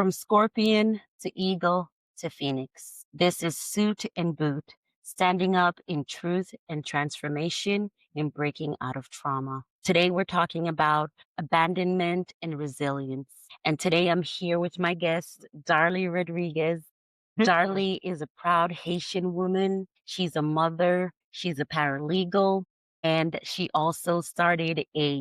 From scorpion to eagle to phoenix. This is Suit and Boot, standing up in truth and transformation and breaking out of trauma. Today, we're talking about abandonment and resilience. And today, I'm here with my guest, Darlee Rodriguez. Darlee is a proud Haitian woman. She's a mother, she's a paralegal, and she also started a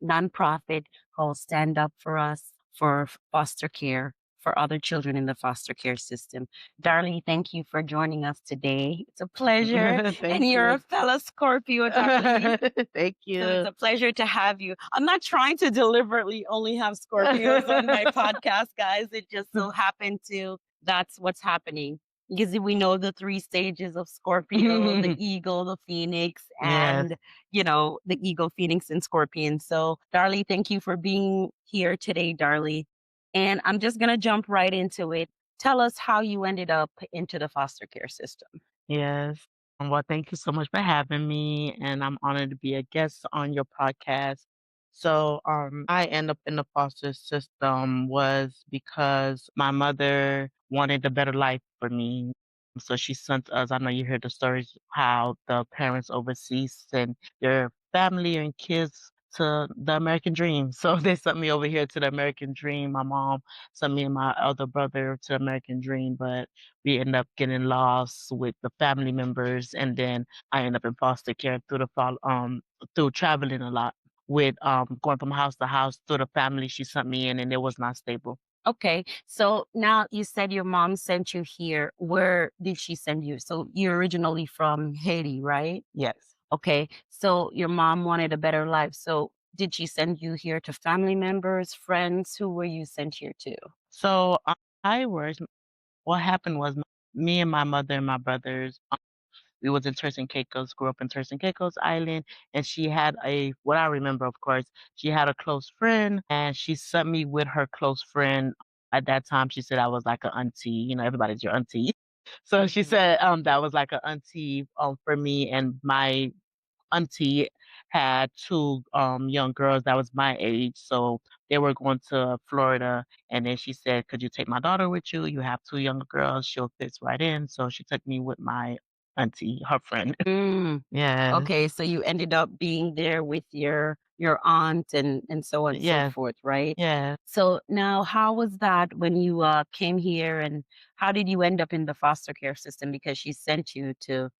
nonprofit called Stand Up for Us for foster care for other children in the foster care system. Darling, thank you for joining us today. It's a pleasure. Thank And you're a you. fellow Scorpio, Darling. Thank So it's you. a pleasure to have you. I'm not trying to deliberately only have Scorpios on my podcast, guys. It just so happened to, that's what's happening. Because we know the three stages of Scorpio, the eagle, the phoenix, Yes. and, the eagle, phoenix, and scorpion. So, Darlie, thank you for being here today, Darlie. And I'm just going to jump right into it. Tell us how you ended up into the foster care system. Yes. Well, thank you so much for having me, and I'm honored to be a guest on your podcast. So, I end up in the foster system was because my mother wanted a better life for me. So she sent us, I know you heard the stories how the parents overseas send their family and kids to the American dream. So they sent me over here to the American dream. My mom sent me and my elder brother to the American dream, but we end up getting lost with the family members, and then I end up in foster care through traveling a lot with going from house to house through the family she sent me in, and it was not stable. Okay. So now you said your mom sent you here. Where did she send you? So you're originally from Haiti, right? Yes. Okay. So your mom wanted a better life. So did she send you here to family members, friends? Who were you sent here to? So I was what happened was me and my mother and my brothers. We was in Turks and Caicos, grew up in Turks and Caicos Island, and she had what I remember, of course, she had a close friend, and she sent me with her close friend. At that time, she said I was like an auntie. Everybody's your auntie. So she Mhm. said that was like an auntie for me, and my auntie had two young girls that was my age, so they were going to Florida. And then she said, "Could you take my daughter with you? You have two younger girls; she'll fit right in." So she took me with my auntie, her friend. Mm. Yes, Okay. So you ended up being there with your aunt and so on and so yes, forth, right? yes. So now how was that when you came here, and how did you end up in the foster care system? Because she sent you to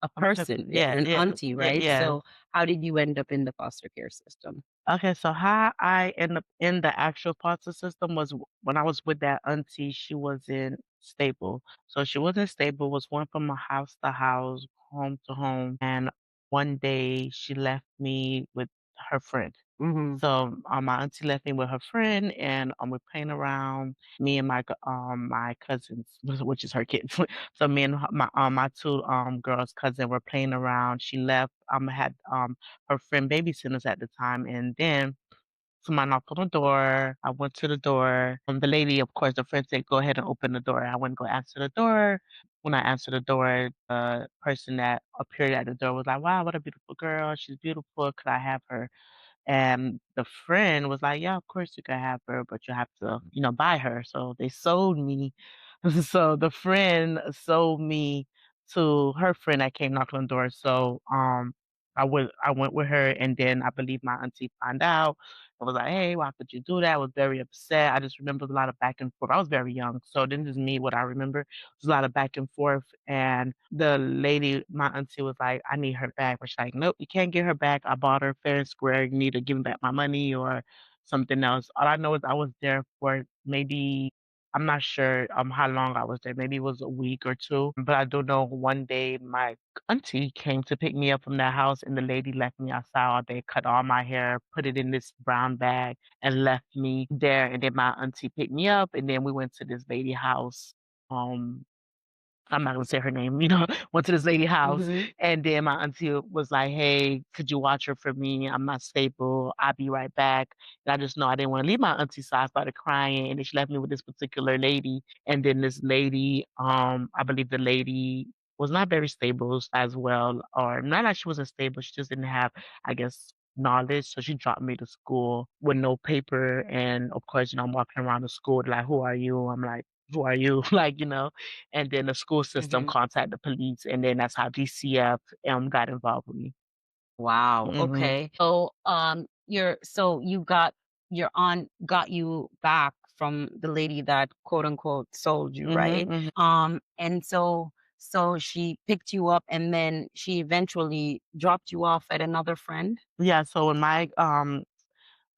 a person, Yeah, an yeah, auntie, yeah, right? yes. So how did you end up in the foster care system? Okay, so how I end up in the actual foster system was when I was with that auntie, she wasn't stable. So she wasn't stable, was going from a house to house, home to home. And one day she left me with her friend. Mhm. So my auntie left me with her friend, and we're playing around. Me and my cousins, which is her kids. So me and my two girls cousin were playing around. She left. Had her friend babysitters at the time, and then somebody knocked on the door. I went to the door. The lady, of course, the friend said, "Go ahead and open the door." I went to go answer the door. When I answered the door, the person that appeared at the door was like, "Wow, what a beautiful girl! She's beautiful. Could I have her?" And the friend was like, "Yeah, of course you can have her, but you have to, buy her." So they sold me. So the friend sold me to her friend that came knocking on the door. So I went with her, and then I believe my auntie found out. I was like, "Hey, why could you do that?" I was very upset. I just remember a lot of back and forth. I was very young, so this is me what I remember. There's a lot of back and forth, and the lady, my auntie, was like, "I need her back." But she's like, "Nope, you can't get her back. I bought her fair and square. You need to give me back my money or something else." All I know is I was there for maybe, I'm not sure how long I was there. Maybe it was a week or two. But I do know one day my auntie came to pick me up from that house, and the lady left me outside all day, cut all my hair, put it in this brown bag, and left me there. And then my auntie picked me up, and then we went to this lady house. Um, I'm not gonna say her name, went to this lady house, Mhm. and then my auntie was like, "Hey, could you watch her for me? I'm not stable. I'll be right back." And I just know I didn't want to leave my auntie, so I started crying, and then she left me with this particular lady. And then this lady, I believe the lady was not very stable as well, or not that she wasn't stable, she just didn't have, I guess, knowledge. So she dropped me to school with no paper. And of course, I'm walking around the school like, who are you? I'm like, who are you? And then the school system Mhm. contacted the police. And then that's how DCF got involved with me. Wow, Hmm. okay. So, you got your aunt got you back from the lady that, quote, unquote, "sold you," Hmm. right? Hmm. And so she picked you up, and then she eventually dropped you off at another friend? Yeah. So when my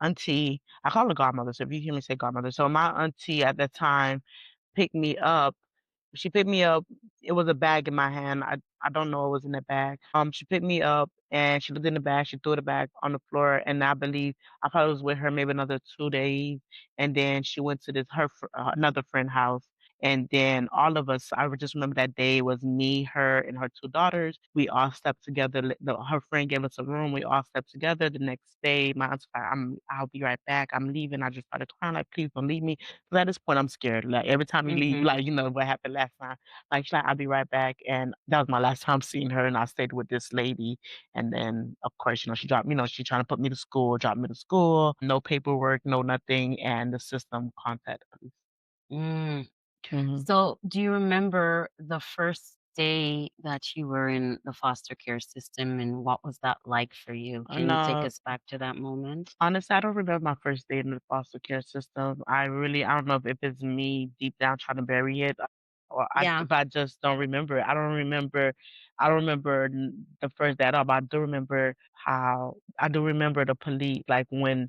auntie, I call her godmother. So if you hear me say godmother, so my auntie at that time picked me up. She picked me up. It was a bag in my hand. I don't know what was in the bag. She picked me up and she looked in the bag. She threw the bag on the floor, and I probably was with her maybe another 2 days, and then she went to another friend house. And then all of us, I would just remember that day was me, her, and her two daughters. We all slept together. Her friend gave us a room. We all slept together. The next day, my aunt's like, I'll be right back. I'm leaving. I just started crying, like, please don't leave me. 'Cause at this point, I'm scared. Like every time you leave, Mhm. like, what happened last time. Like, she's like, I'll be right back. And that was my last time seeing her. And I stayed with this lady. And then, of course, she trying to put me to school, drop me to school, no paperwork, no nothing. And the system contacted police. Mm. Hmm. So, do you remember the first day that you were in the foster care system, and what was that like for you? Can you take No, us back to that moment? honestly, I don't remember my first day in the foster care system. I don't know if it's me deep down trying to bury it, Yeah. if I just don't remember it. I don't remember the first day at all, but I do remember the police, like when,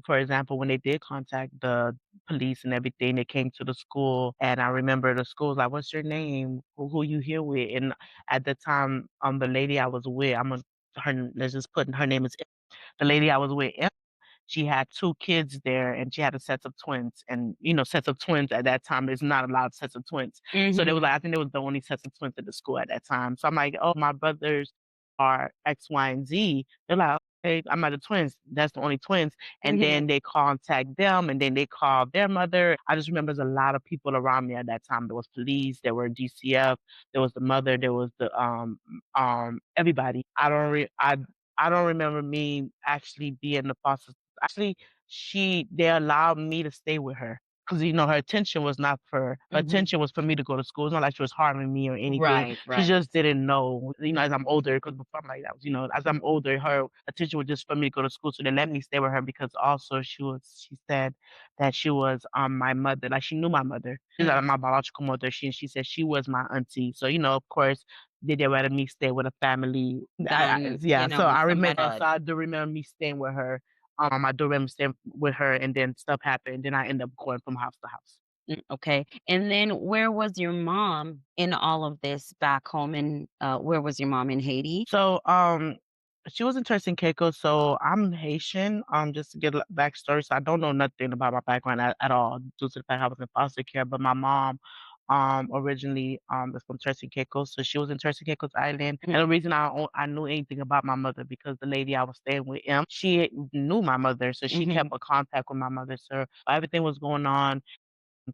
for example, when they did contact the police and everything, they came to the school, and I remember the school was like, "What's your name? Who you here with?" And at the time, the lady I was with, let's just put her name is the lady Mhm. I was with. She had 2 kids there, and she had a set of twins, and, sets of twins at that time, there's not a lot of sets of twins. So they was Mhm. like I think there was the only sets of twins at the school at that time. So I'm like, "Oh, my brothers are X, Y, and Z." They're like, "Okay, I'm not the twins. That's the only twins." And Mhm. then they contact them, and then they call their mother. I just remember there's a lot of people around me at that time. There was police, there were DCF, there was the mother, there was the, everybody. I don't remember me actually being the foster. Actually, they allowed me to stay with her because her attention was not for her Mhm. attention was for me to go to school. It's not like she was harming me or anything. Right, She right. just didn't know, as I'm older, because before I'm like that was, as I'm older, her attention was just for me to go to school. So they let me stay with her because also she said that she was my mother, like she knew my mother. She's not Mm. my biological mother. She said she was my auntie. So, of course, they rather me stay with a family. Than, Yeah, so I somebody remember, else. so I do remember me staying with her. I do remember staying with her, and then stuff happened. Then I end up going from house to house. Okay. And then where was your mom in all of this back home, and where was your mom, in Haiti? So, she was in Turks and Caicos, so I'm Haitian. Just to get a backstory, so I don't know nothing about my background at all due to the fact I was in foster care. But my mom, originally, is from Turks and Caicos, so she was in Turks and Caicos Island. Mhm. And the reason I knew anything about my mother because the lady I was staying with, she knew my mother, so she kept Mhm. a contact with my mother. So everything was going on.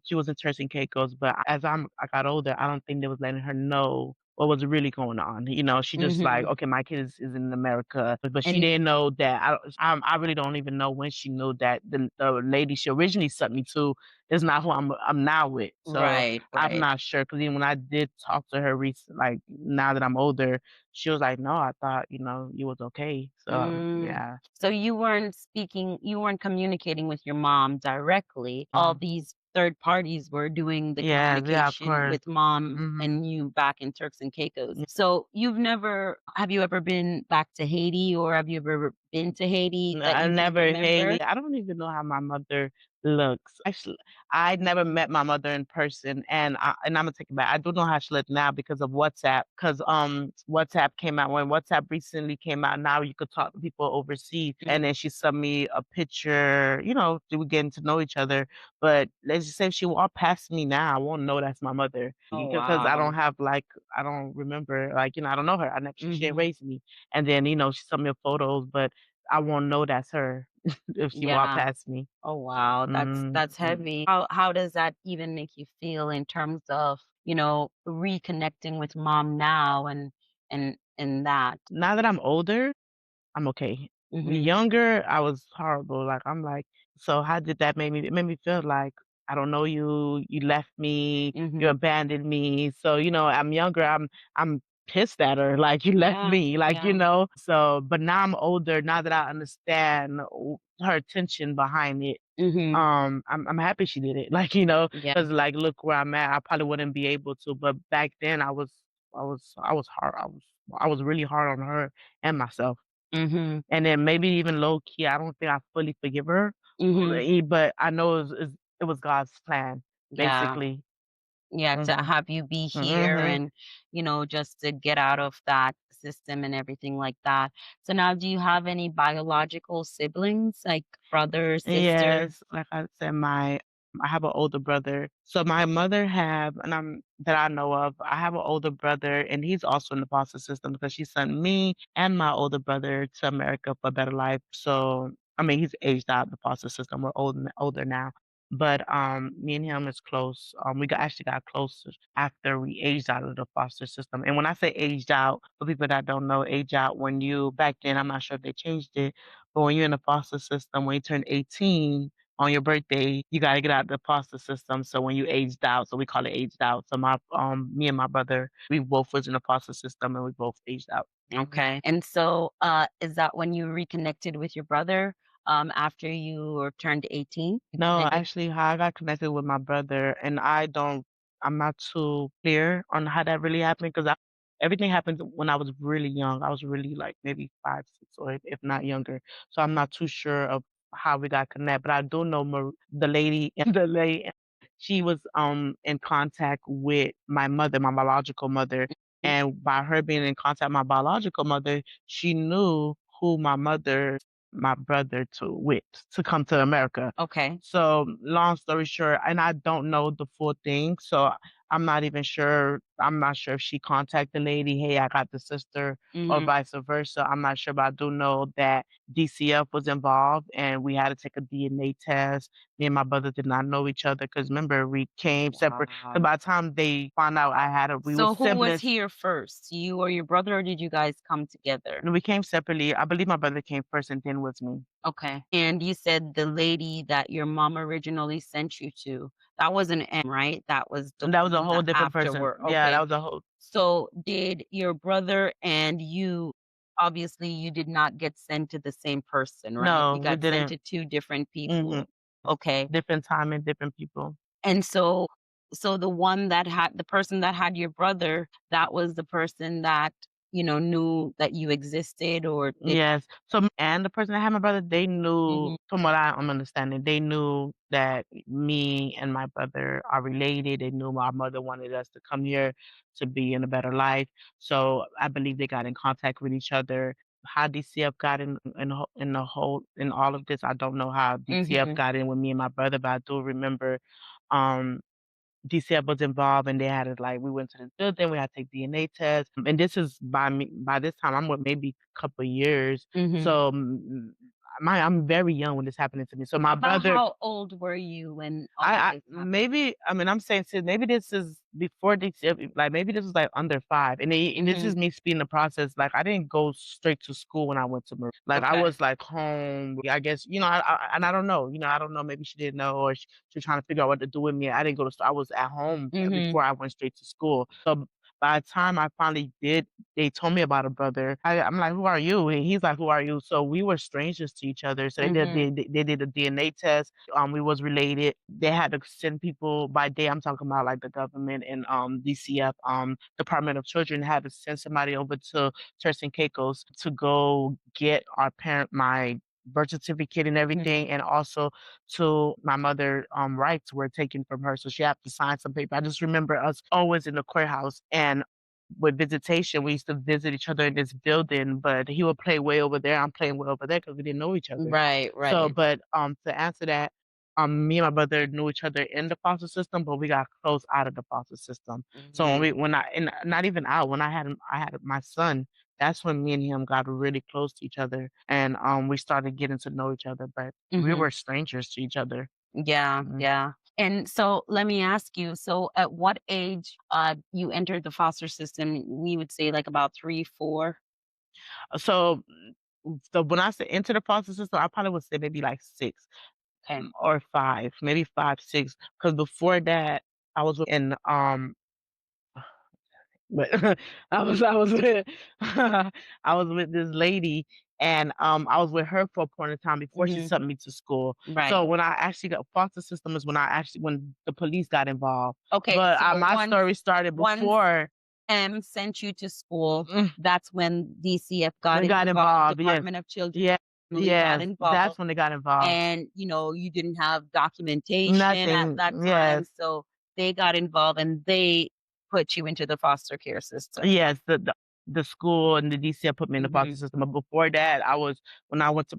She was interested in Caicos, but as I got older, I don't think they was letting her know what was really going on. She just like, Mhm. okay, my kid is in America, but she And didn't know that. I really don't even know when she knew that the lady she originally sent me to is not who I'm now with. So right, I'm right. not sure because even when I did talk to her recent, like now that I'm older, she was like, no, I thought you was okay. So Mm. yeah, So you weren't communicating with your mom directly. All um, these third parties were doing the yeah, yeah, of communication course. with mom Hmm. and you back in Turks and Caicos. So have you ever been back to Haiti, or have you ever been to Haiti that I you can never remember? Haley. I don't even know how my mother looks. Actually, I never met my mother in person, and I'm gonna take it back. I do know how she looks now because of WhatsApp. Because WhatsApp came out when WhatsApp recently came out. Now you could talk to people overseas, and then she sent me a picture. We were getting to know each other. But let's just say if she walked past me now, I won't know that's my mother Oh, because wow. I don't remember I don't know her. She didn't Mhm. raise me, and then she sent me photos, but I won't know that's her if she walked Yeah. past me. Oh, wow, Mhm. that's heavy. How does that even make you feel in terms of, reconnecting with mom now, and that? Now that I'm older, I'm okay. Mhm. Younger, I was horrible, like, I'm like, "So how did that make me?" It made me feel like, "I don't know you, you left me, you Mhm. abandoned me." So, I'm younger, I'm pissed at her, like, "You left Yeah. me," like, Yeah. So, but now I'm older, now that I understand her intention behind it, Mhm. I'm happy she did it, like, Yeah. 'cause, like, look where I'm at, I probably wouldn't be able to, but back then I was hard, I was really hard on her and myself. Mhm. And then maybe even low key, I don't think I fully forgive her, Mhm. but I know it was God's plan, Yeah. basically. Yeah, to Mhm. have you be here Mhm. and, just to get out of that system and everything like that. So now do you have any biological siblings, like brother, sister? Yes, like I said, I have an older brother. So my mother have, and that I know of, I have an older brother, and he's also in the foster system because she sent me and my older brother to America for a better life. So I mean, he's aged out of the foster system. We're older now. But me and him is close. Actually got closer after we aged out of the foster system. And when I say aged out, for people that don't know, age out when you back then, I'm not sure if they changed it, but when you're in the foster system, when you turn 18 on your birthday, you gotta get out of the foster system. So when you aged out, so we call it aged out. So me and my brother, we both was in the foster system and we both aged out. Okay. And so, is that when you reconnected with your brother, after you were turned 18? No, Reconnected? actually, how I got connected with my brother, and I'm not too clear on how that really happened because everything happened when I was really young. I was really like maybe 5, 6, or if not younger. So I'm not too sure of how we got connected, but I do know the lady, and she was in contact with my mother, my biological mother, Mhm. and by her being in contact with my biological mother, she knew who my brother to come to America. Okay. So long story short, and I don't know the full thing, so I'm not even sure. I'm not sure if she contacted the lady, hey, I got the sister, or Mhm. vice versa. I'm not sure, but I do know that DCF was involved and we had to take a DNA test. Me and my brother did not know each other because remember we came separate. So Wow. by the time they found out we were So who was siblings. here first? You or your brother, or did you guys come together? We came separately. I believe my brother came first and then was me. Okay. And you said the lady that your mom originally sent you to, that wasn't right? That was the And that was a one whole that different person. afterward. Yeah, that Okay. was a whole So did your brother and you, obviously you did not get sent to the same person, right? no, You we got sent didn't. to two different Mhm. people. Okay. Different time and different people. And so the one that had the person that had your brother, that was the person that, knew that you existed, or did. Yes. So and the person that had my brother, they knew Mhm. from what I'm understanding, they knew that me and my brother are related. They knew my mother wanted us to come here to be in a better life. So I believe they got in contact with each other. How DCF got in all of this, I don't know how DCF Mhm. got in with me and my brother, but I do remember um DCF was involved and they had it like we went to this building, we had to take DNA tests. And this is by this time I'm with maybe a couple of years. Mhm. So I'm very young when this happening to me. So my About brother how old were you when all of I this happened? maybe I mean I'm saying since maybe this is before DCF, like maybe this was like under 5. And this Mhm. is me speeding the process. Like I didn't go straight to school when I went to Marie. Like I Okay. was like home. I guess, and I don't know. I don't know. Maybe she didn't know or she was trying to figure out what to do with me. I didn't go to school. I was at home Mhm. before I went straight to school. So by the time I finally did, they told me about a brother. I'm like, who are you? And he's like, who are you? So we were strangers to each other. So Mhm. they did a DNA test. We was related. They had to send people by day. I'm talking about like the government and DCF, Department of Children had to send somebody over to Turks and Caicos to go get my birth certificate and Mhm. everything, and also to my mother rights were taken from her, so she had to sign some paper. I just remember us always in the courthouse and with visitation, we used to visit each other in this building, but he would play way over there, I'm playing way over there because we didn't know each other. Right, So, right. but, to answer that, me and my brother knew each other in the foster system, but we got close out of the foster system. So Mhm. when I and not even out, when I had my son, that's when me and him got really close to each other, and, we started getting to know each other, but we Mhm. were strangers to each other. Yeah, Mhm. yeah. And so let me ask you, so at what age you entered the foster system? We would say like about 3, 4. So So when I say enter the foster system, I probably would say maybe like 6, Okay. or 5, maybe 5, 6. Because before that, I was in, but I was with I was with this lady, and, I was with her for a point in time before she Hmm. sent me to school. Right. So when I actually got foster system is when the police got involved. Okay. But, So my story started once before. M sent you to school, Mm, that's when DCF got they got involved, involved, yes. Department of Children Yeah, really got yes, that's involved, when they got involved. and you didn't have documentation at Nothing, that time, yes. so they got involved and they put you into the foster care system. Yes, the school and the DCF put me in the foster Mhm. system, but before that, when I went to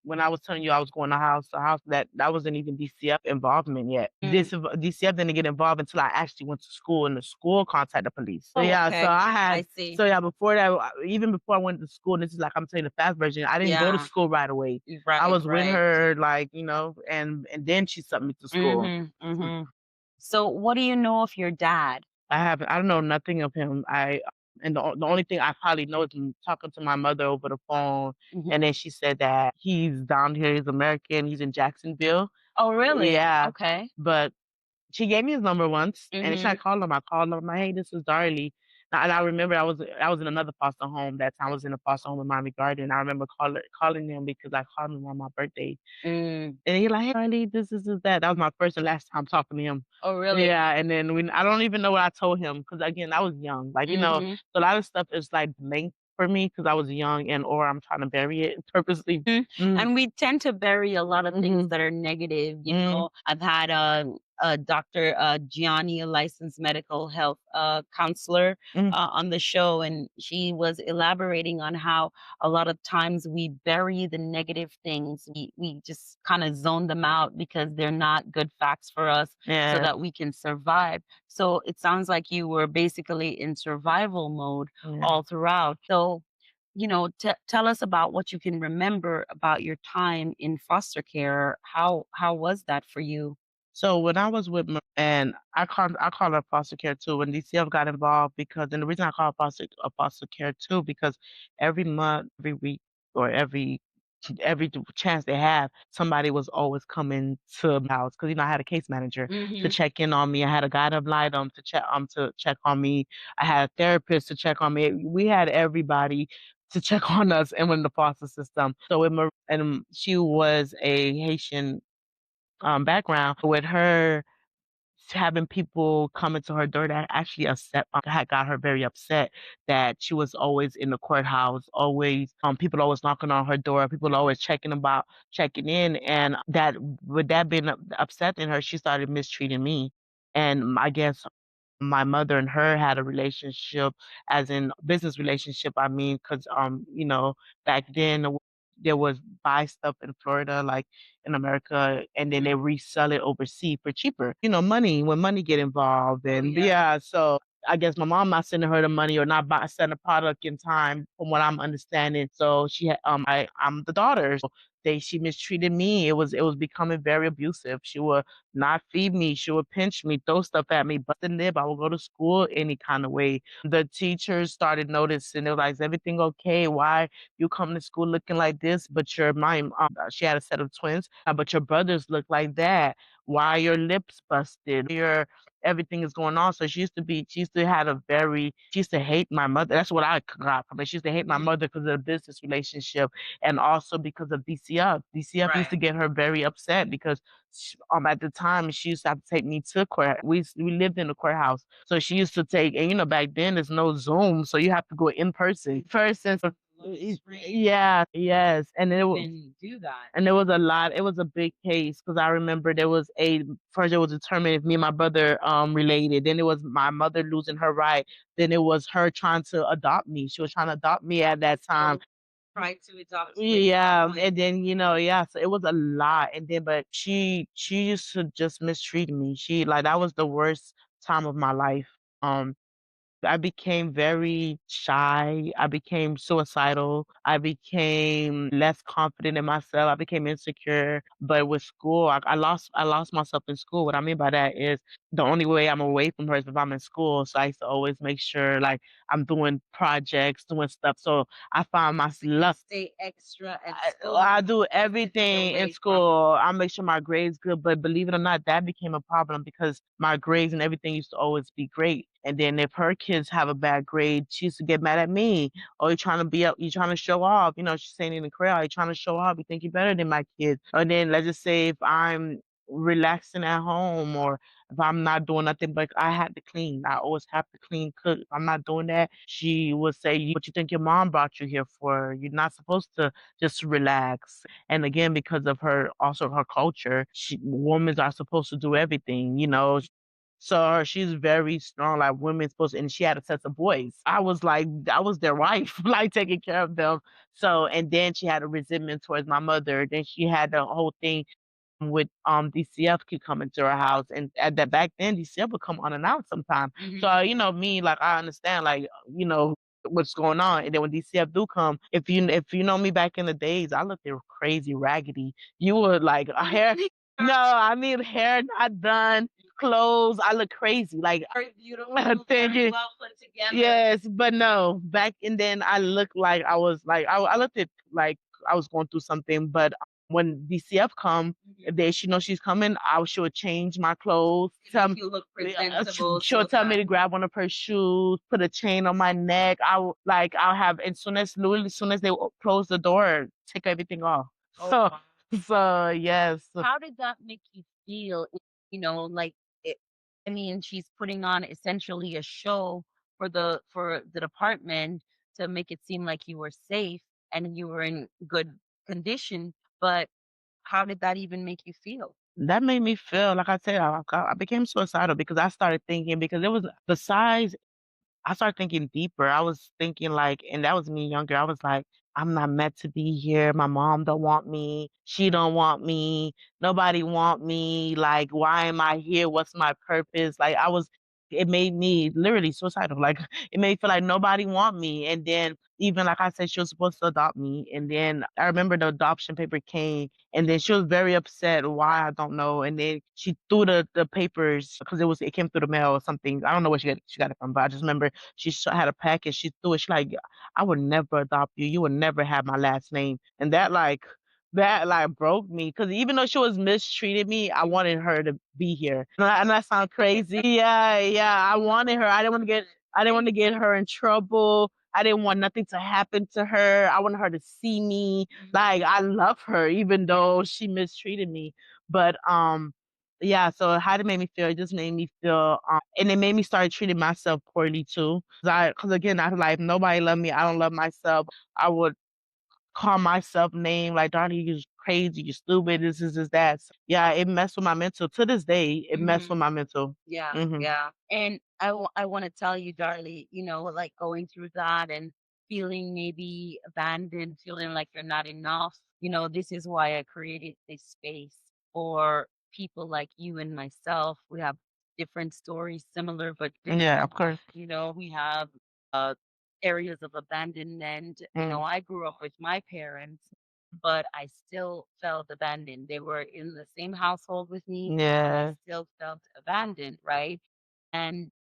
when I was telling you I was going to house, that wasn't even DCF involvement yet. Mm. DCF didn't get involved until I actually went to school, and the school contacted the police. So, Oh, yeah, okay. I see. yeah, before that, even before I went to school, and this is like I'm telling you the fast version, I didn't go to Yeah. school right away. I Right, was with right. her, like, and then she sent me to school. Mhm, mhm. So what do you know of your dad? I don't know nothing of him. The only thing I probably know is from talking to my mother over the phone, Mhm. and then she said that he's down here, he's American, he's in Jacksonville. Oh, really? Yeah, Okay. but she gave me his number once, and then I Mhm. called him. I called him, like, "Hey, this is Darlee." And I remember I was in another foster home that time. I was in a foster home in Miami Garden. I remember calling him because I called him on my birthday. Mm. And he like, "Hey, Darlee, this is that." That was my first and last time talking to him. Oh, really? Yeah, and then when I don't even know what I told him because again, I was young. Like, Mhm. so a lot of stuff is like blank for me because I was young and or I'm trying to bury it purposely. Mhm. Mm, And we tend to bury a lot of things mhm, that are negative. mm, I've had Dr. Gianni, a licensed medical health counselor, mm, on the show, and she was elaborating on how a lot of times we bury the negative things. We just kind of zone them out because they're not good facts for us, so yeah, that we can survive. So it sounds like you were basically in survival mode yeah. all throughout. So tell us about what you can remember about your time in foster care. How was that for you? So when I was with and I called her foster care too when DCF got involved because and the reason I call foster care too because every month, every week, or every chance they have, somebody was always coming to my house because I had a case manager to Mhm. check in on me. I had a guide of light to check on me. I had a therapist to check on me. We had everybody to check on us and in the foster system. So and she was a Haitian background. With her having people coming to her door that actually upset had got her very upset that she was always in the courthouse, always people always knocking on her door, people always checking in, and that with that being upsetting her, she started mistreating me. And I guess my mother and her had a relationship, as in business relationship, I mean, because back then there was buy stuff in Florida, like in America, and then they resell it overseas for cheaper. Money when money get involved, Oh, and yeah. yeah, so I guess my mom not sending her the money or not sending a product in time, from what I'm understanding. So I'm the daughter. So she mistreated me. It was becoming very abusive. She would not feed me. She would pinch me, throw stuff at me, bust a lip. I would go to school any kind of way. The teachers started noticing. They were like, "Is everything okay? Why you come to school looking like this? But your mom, she had a set of twins, but your brothers look like that. Why your lips busted? Your everything is going on." So she used to had a very, she used to hate my mother. That's what I got from it. She used to hate my mother because of the business relationship and also because of DCF. DCF used Right. to get her very upset because at the time she used to have to take me to court. We lived in the courthouse, so she used to take, and back then there's no Zoom, so you have to go in person. So yeah, yes, and Do that. and there was a lot. It was a big case because I remember first it was determined if me and my brother related. Then it was my mother losing her right. Then it was her trying to adopt me. She was trying to adopt me at that time. Try to adopt you at that Yeah, point. and then yeah, so it was a lot, and then but she used to just mistreat me. She like that was the worst time of my life. Um, I became very shy. I became suicidal. I became less confident in myself. I became insecure. But with school, I lost myself in school. What I mean by that is the only way I'm away from her is if I'm in school. So I used to always make sure like I'm doing projects, doing stuff. So I found my love. Stay extra at I school do just to be everything in away from. school. I make sure my grades good, but believe it or not, that became a problem because my grades and everything used to always be great. And then if her kids have a bad grade, she used to get mad at me. Oh, you're trying to be up, you're trying to show off. You know, she's saying it in Korea, you're trying to show off, you think you're better than my kids. Or then let's just say if I'm relaxing at home or if I'm not doing nothing, but I had to clean. I always have to clean, cook. If I'm not doing that, she would say, what you think your mom brought you here for? You're not supposed to just relax. And again, because of her, also her culture, women are supposed to do everything, you know. So she's very strong, like women supposed, and she had a sense of voice. I was like, I was their wife, like taking care of them. So, and then she had a resentment towards my mother. Then she had the whole thing with DCF could come into our house, and at that back then DCF would come unannounced sometimes. So you know me, like I understand, like you know what's going on. And then when DCF do come, if you know me back in the days, I looked crazy raggedy. You would like a hair. No, I mean hair not done, clothes. I look crazy. Like Very beautiful, thank very you. well put together. Yes, but no, back and then I looked like I was like I looked at like I was going through something, but when DCF come, if she know she's coming, she would change my clothes. You look presentable She'll so tell me that to grab one of her shoes, put a chain on my neck. I'll have as soon as literally as soon as they close the door, take everything off. oh So wow. so yes. How did that make you feel? Like it, I mean, she's putting on essentially a show for the department to make it seem like you were safe and you were in good condition. But how did that even make you feel? That made me feel like I said, I became suicidal because I started thinking because it was besides I started thinking deeper. I was thinking like, and that was me younger. I was like, I'm not meant to be here. My mom don't want me. She don't want me. Nobody want me. Like, why am I here? What's my purpose? Like, it made me literally suicidal. Like, it made me feel like nobody want me. And then even like I said, she was supposed to adopt me. And then I remember the adoption paper came and then she was very upset. Why? I don't know. And then she threw the papers because it came through the mail or something. I don't know where she got it from, but I just remember had a package. She threw it. She like, I would never adopt you. You would never have my last name. And that like broke me because even though she was mistreated me, I wanted her to be here. And that sounds crazy. Yeah, yeah. I wanted her. I didn't want to get her in trouble. I didn't want nothing to happen to her. I wanted her to see me. Like I love her, even though she mistreated me. But yeah, so how it made me feel, it just made me feel, and it made me start treating myself poorly too. Cause again, I like nobody love me. I don't love myself. I would call myself name like Darlee, you're crazy, you're stupid, this is that. So, yeah, it messed with my mental. To this day, it messed with my mental. Yeah, Hmm. yeah. And I want to tell you, Darlie, like going through that and feeling maybe abandoned, feeling like you're not enough. This is why I created this space for people like you and myself. We have different stories, similar but Yeah, of different. course. We have uh areas of abandonment. Mm, I grew up with my parents, but I still felt abandoned. They were in the same household with me, and I yeah, still felt abandoned, right? And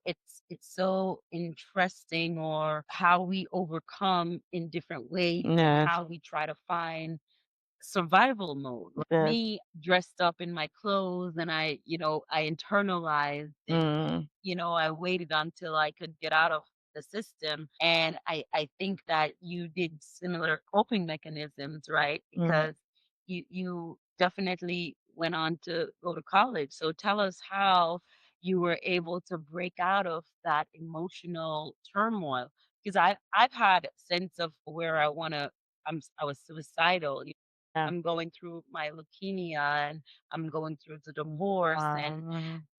it's so interesting or how we overcome in different ways and yes, how we try to find survival mode. Like yes. me dressed up in my clothes and I internalized it. Mm, I waited until I could get out of the system. And I think that you did similar coping mechanisms, right? mm. Because you definitely went on to go to college. So tell us how you were able to break out of that emotional turmoil. Because I've had a sense of where I was suicidal. Yeah. I'm going through my leukemia and I'm going through the divorce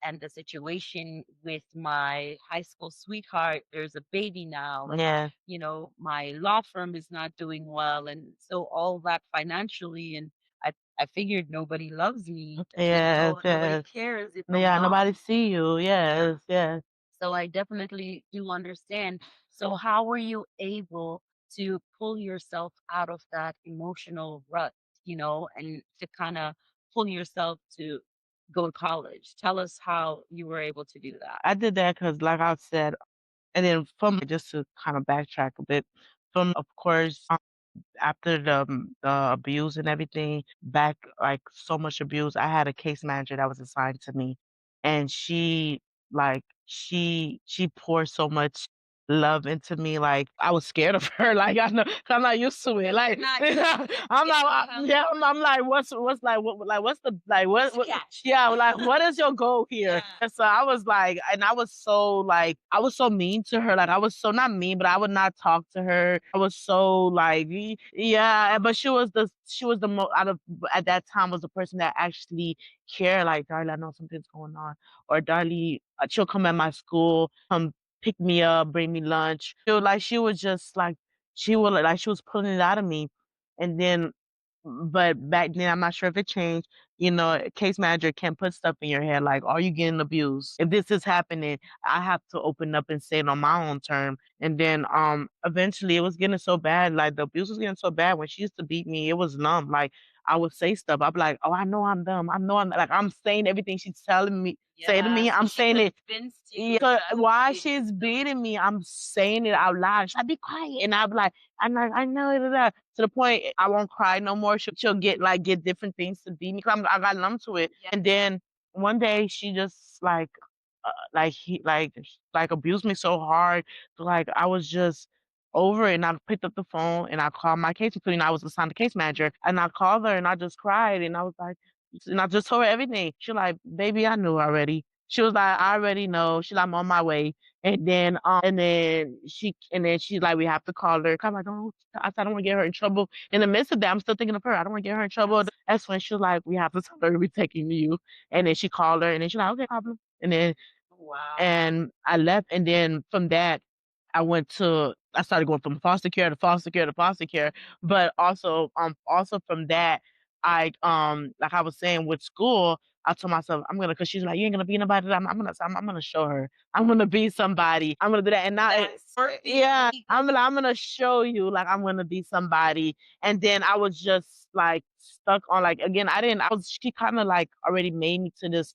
and the situation with my high school sweetheart. There's a baby now, and Yes, my law firm is not doing well, and so all that financially, and I figured nobody loves me, yes, nobody yes. cares if I'm Yeah, gone. nobody see you. Yeah. Yes, yes. So I definitely do understand. So how were you able to pull yourself out of that emotional rut, and to kind of pull yourself to go to college? Tell us how you were able to do that. I did that because, like I said, and then from just to kind of backtrack a bit, from of course after the abuse and everything, back like so much abuse, I had a case manager that was assigned to me, and she poured so much love into me. Like I was scared of her. Like I know 'cause I'm not used to it. Like I'm not. Yeah, I'm like, what's like what's the like what yeah, like what is your goal here? Yeah. And so I was like, and I was so like, I was so mean to her. Like I was so not mean, but I would not talk to her. I was so like, yeah, but she was the most out of at that time was the person that actually cared. Like, Darlie, I know something's going on, or Darlie, she'll come at my school, come pick me up, bring me lunch. She was just like she would like she was pulling it out of me, and then but back then, I'm not sure if it changed. A case manager can put stuff in your head like, "Are you getting abused? If this is happening, I have to open up and say it on my own term." And then, eventually, it was getting so bad. Like the abuse was getting so bad when she used to beat me. It was numb. Like I would say stuff. I'd be like, "Oh, I know I'm dumb. I know I'm like I'm saying everything she's telling me say to me. I'm saying it. So while she's beating me, I'm saying it out loud. She's like, be quiet. And I'll be like, I know it. To the point I won't cry no more. She'll get different things to beat me because I got numb to it. Yeah. And then one day she just like abused me so hard. Like I was just over it, and I picked up the phone and I called my case because I was assigned a case manager, and I called her and I just cried and I was like, and I just told her everything. She like, baby, I knew already. She was like, I already know. She's like, I'm on my way. And then she's like, we have to call her. I'm like, oh, I said, I don't want to get her in trouble. In the midst of that, I'm still thinking of her. I don't want to get her in trouble. That's when she was like, we have to tell her we're taking you. And then she called her, and then she's like, okay, problem. And then and I left, and then from that, I started going from foster care to foster care to foster care. But also from that, like I was saying with school, I told myself I'm gonna, cause she's like, you ain't gonna be nobody. I'm gonna show her. I'm gonna be somebody. I'm gonna do that. And now, yeah, I'm gonna show you, like I'm gonna be somebody. And then I was just like stuck on like again. I didn't. I was. She kind of like already made me to this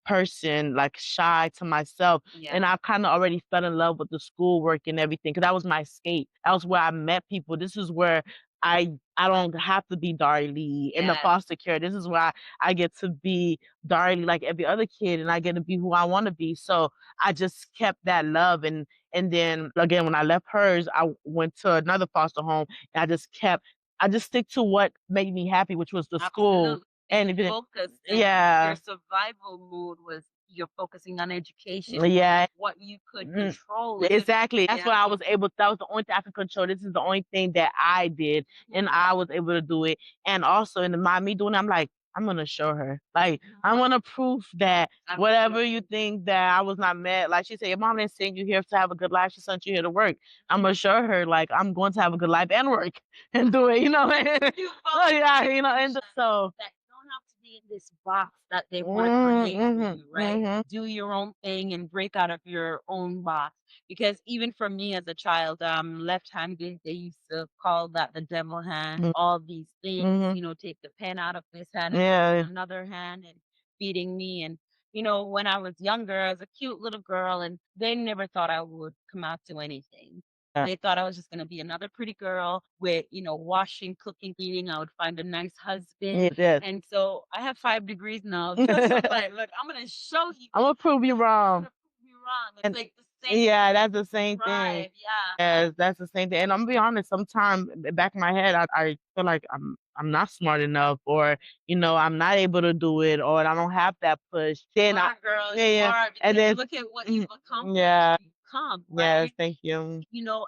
person, like shy to myself. And I kind of already fell in love with the schoolwork and everything because that was my escape. That was where I met people. This is where I don't have to be Darlie in the foster care. This is where I get to be Darlie like every other kid, and I get to be who I want to be. So I just kept that love, and then again when I left hers, I went to another foster home, and I just stick to what made me happy, which was the school. And it didn't, yeah. Your survival mood was you're focusing on education. Yeah. What you could control. Exactly. That's what I was able that was the only thing I could control. This is the only thing that I did, and I was able to do it. And also in the mind me doing it, I'm like, I'm gonna show her. Like I wanna prove that whatever you think that I was not mad. Like she said, your mom didn't send you here to have a good life. She sent you here to work. I'm gonna show her like I'm going to have a good life and work and do it, Oh yeah, and so don't have to be in this box that they want to create for you, right? Do your own thing and break out of your own box. Because even for me as a child, left-handed, they used to call that the devil hand, all these things, take the pen out of this hand and put it in another hand and beating me. And, when I was younger, I was a cute little girl, and they never thought I would come out to anything. They thought I was just gonna be another pretty girl with, washing, cooking, cleaning. I would find a nice husband. Yes. And so I have 5 degrees now. Because I'm like, look, I'm gonna show you. I'm gonna prove you wrong. I'm gonna prove you wrong. It's like the same. Yeah, that's the same thing. Yeah. Yes, that's the same thing. And I'm gonna be honest, sometimes back in my head, I feel like I'm not smart enough, or I'm not able to do it, or I don't have that push. Then girl, yeah, and then look at what you've accomplished. Yeah. Come, right? Yes, thank you.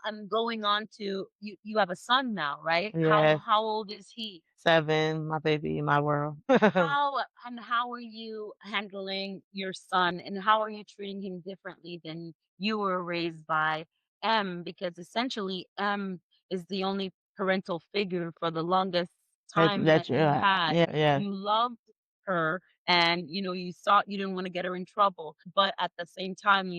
I'm going on to you have a son now, right? Yes. How old is he? 7, my baby, my world. How are you handling your son, and how are you treating him differently than you were raised by because essentially is the only parental figure for the longest time that you had. Yeah. You loved her, and you thought you didn't want to get her in trouble, but at the same time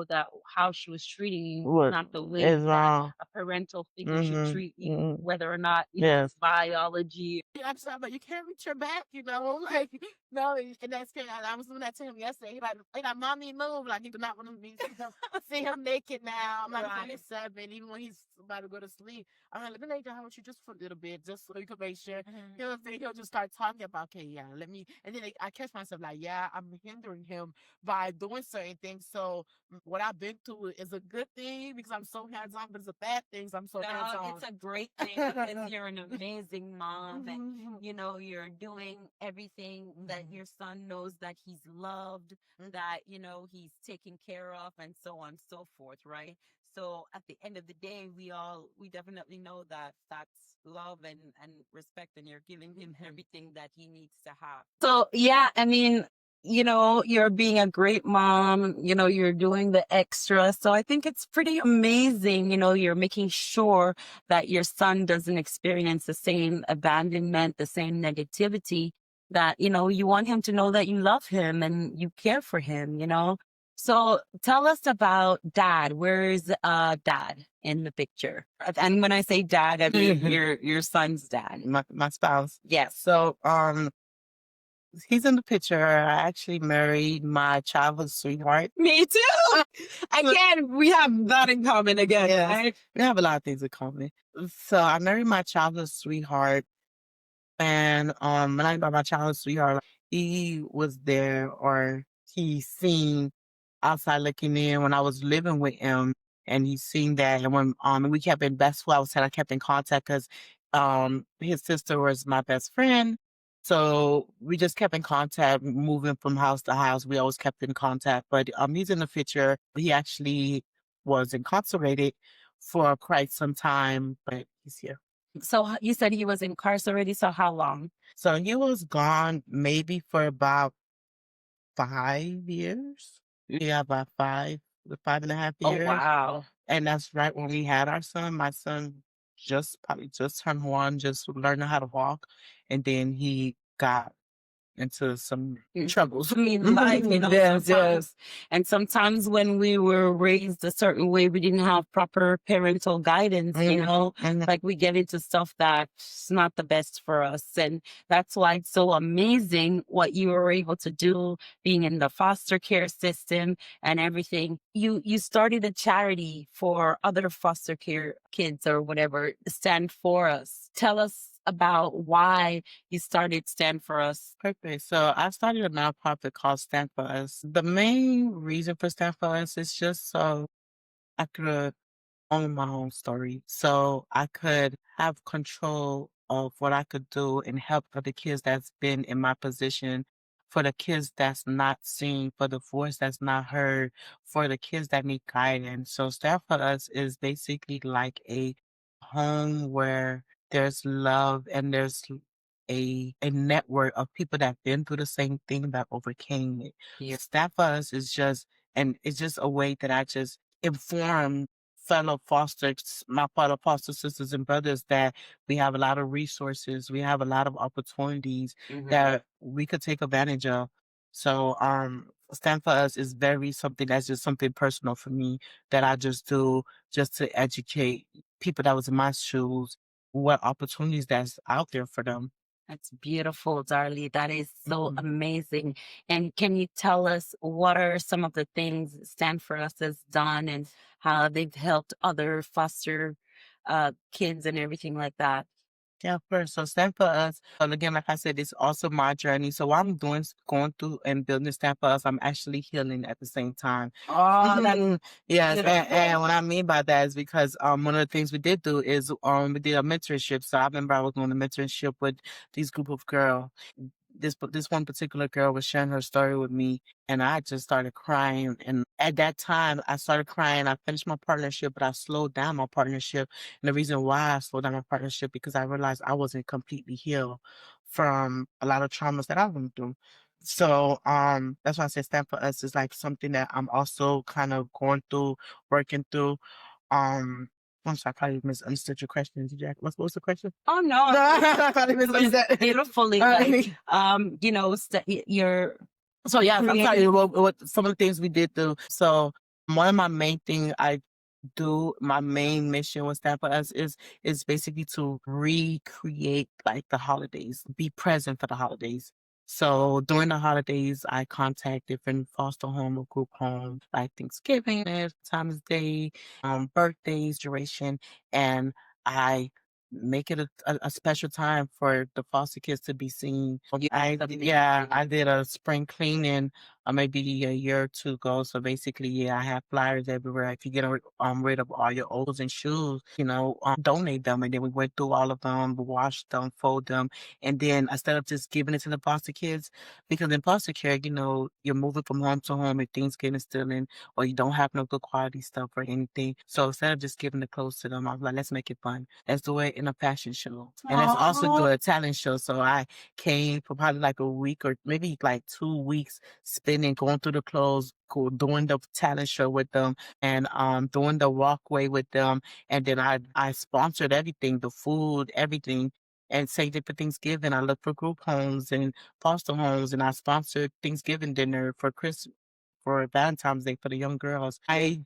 that how she was treating you was What not the way is that wrong? a parental figure should Mhm. treat you, Mhm. whether or not Yes. it's biology. Yeah, I'm sorry, but you can't reach your back, like no, and that's scary. I was doing that to him yesterday. He like, mommy, move. Like he do not want to be see him naked now. I'm like Right. 27, even when he's about to go to sleep. I'm like, let me lay down with you just for a little bit, just so you can make sure. He'll just start talking about, okay, yeah, let me, and then I catch myself like, yeah, I'm hindering him by doing certain things. So what I've been through is a good thing because I'm so hands on, but it's a bad thing. I'm so hands on. It's a great thing because you're an amazing mom, and you're doing everything that your son knows that he's loved, that he's taken care of, and so on and so forth, right? So at the end of the day, we definitely know that that's love and respect, and you're giving him everything that he needs to have. So yeah, I mean, you're being a great mom, you're doing the extra. So I think it's pretty amazing, you're making sure that your son doesn't experience the same abandonment, the same negativity, that, you want him to know that you love him and you care for him. So tell us about dad. Where's dad in the picture? And when I say dad, I mean your son's dad. My spouse. Yes. So he's in the picture. I actually married my childhood sweetheart. Me too. Again, we have that in common again, Yes. right? We have a lot of things in common. So I married my childhood sweetheart, and when I got my childhood sweetheart, he was there, or he seen outside looking in when I was living with him, and he seen that. And when we kept in that's why I said I kept in contact, because his sister was my best friend. So we just kept in contact, moving from house to house. We always kept in contact. But he's in the picture. He actually was incarcerated for quite some time, but he's here. So you said he was incarcerated. So how long? So he was gone maybe for about 5 years. Yeah, about 5.5 Oh, years. wow. And that's right when we had our son. My son probably just turned 1, just learning how to walk, and then he got into some troubles. I mean, life, Yes, sometimes. And sometimes when we were raised a certain way, we didn't have proper parental guidance, Mhm. like we get into stuff that's not the best for us. And that's why it's so amazing what you were able to do, being in the foster care system and everything. You started a charity for other foster care kids or whatever, Stand For Us. Tell us about why you started Stand For Us. Perfect. So I started a nonprofit called Stand For Us. The main reason for Stand For Us is just so I could own my own story. So I could have control of what I could do and help other kids that's been in my position, for the kids that's not seen, for the voice that's not heard, for the kids that need guidance. So Stand For Us is basically like a home where there's love, and there's a network of people that been through the same thing, that overcame it. Yeah. Stand For Us is just, and it's just a way that I just inform my fellow foster sisters and brothers, that we have a lot of resources, we have a lot of opportunities that we could take advantage of. So Stand For Us is very something that's just something personal for me, that I just do just to educate people that was in my shoes, what opportunities that's out there for them. That's beautiful, Darlie. That is so Mhm. amazing. And can you tell us what are some of the things Stand For Us has done and how they've helped other foster kids and everything like that? Yeah, first. So Stand For Us, and again, like I said, it's also my journey. So while I'm going through and building Stand For Us, I'm actually healing at the same time. Oh, that's Yes, and beautiful. what I mean by that is because one of the things we did do is we did a mentorship. So I remember I was doing a mentorship with these group of girls. This one particular girl was sharing her story with me, and I just started crying. And at that time, I started crying. I finished my partnership, but I slowed down my partnership. And the reason why I slowed down my partnership, because I realized I wasn't completely healed from a lot of traumas that I went through. So that's why I say Stand For Us is like something that I'm also kind of going through, working through. Um I'm sorry, I probably misunderstood your question. Did you ask, what was the question? Oh no, I probably misunderstood. beautifully, like you know, you're So yeah, I'm creating. sorry. What some of the things we did do. So one of my main thing I do, my main mission with that for us is basically to recreate like the holidays, be present for the holidays. So during the holidays, I contact different foster home or group homes like Thanksgiving, Times Day, birthdays, duration, and I make it a special time for the foster kids to be seen. I did a spring cleaning maybe a year or two ago. So basically, yeah, I have flyers everywhere. If you get rid of all your old clothes and shoes, donate them. And then we went through all of them, washed them, fold them, and then instead of just giving it to the foster kids, because in foster care, you're moving from home to home and things getting stolen, or you don't have no good quality stuff or anything. So instead of just giving the clothes to them, I was like, let's make it fun. Let's do it in a fashion show. And let's also do a talent show. So I came for probably like a week or maybe like 2 weeks spinning, going through the clothes, doing the talent show with them and doing the walkway with them. And then I sponsored everything, the food, everything. And say that for Thanksgiving, I look for group homes and foster homes, and I sponsored Thanksgiving dinner for Christmas, for Valentine's Day for the young girls. I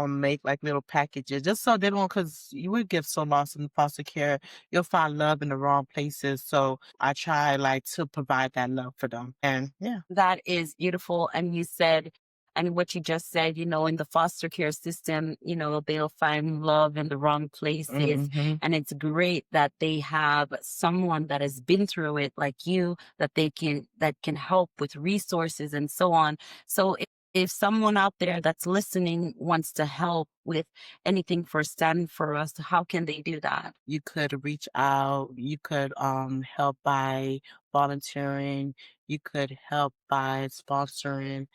make like little packages just so they don't, because you would get so lost in foster care. You'll find love in the wrong places. So I try like to provide that love for them. And yeah. That is beautiful. And you said, and what you just said, in the foster care system, they'll find love in the wrong places. Mhm. And it's great that they have someone that has been through it like you, that can help with resources and so on. So if someone out there that's listening wants to help with anything for Stand For Us, how can they do that? You could reach out. You could help by volunteering. You could help by sponsoring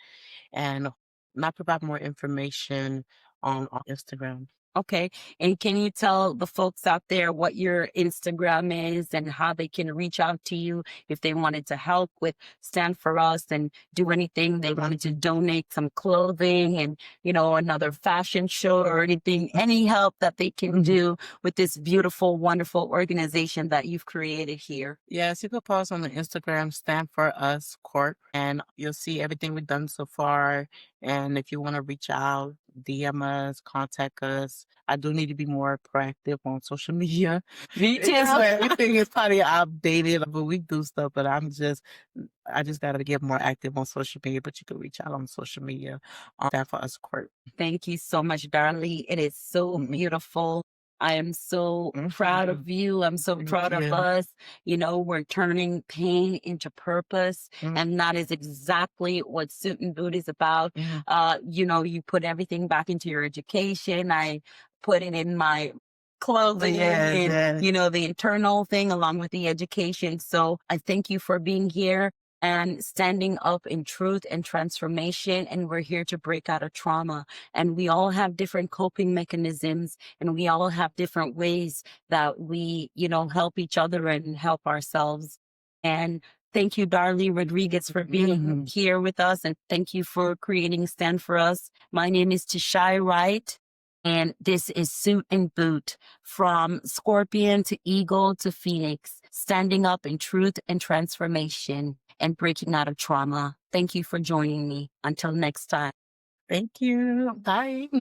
and not provide more information on Instagram. Okay. And can you tell the folks out there what your Instagram is and how they can reach out to you if they wanted to help with Stand For Us and do anything? They wanted to donate some clothing and, another fashion show or anything, any help that they can do with this beautiful, wonderful organization that you've created here. Yes, you could post on the Instagram, Stand For Us Corp, and you'll see everything we've done so far. And if you want to reach out, DM us, contact us. I do need to be more proactive on social media. Me too. So everything is probably outdated, but we do stuff. But I just got to get more active on social media. But you can reach out on social media on Stand For Us Corp. Thank you so much, Darlee. It is so beautiful. I am so proud of you. I'm so proud of us. We're turning pain into purpose. And that is exactly what SUITT BOOT is about. You put everything back into your education. I put it in my clothing and, the internal thing along with the education. So I thank you for being here and standing up in truth and transformation. And we're here to break out of trauma. And we all have different coping mechanisms, and we all have different ways that we, help each other and help ourselves. And thank you, Darlee Rodriguez, for being here with us. And thank you for creating Stand For Us. My name is Tshai Wright. And this is SUITT BOOT, from Scorpion to Eagle to Phoenix, standing up in truth and transformation and breaking out of trauma. Thank you for joining me. Until next time. Thank you. Bye.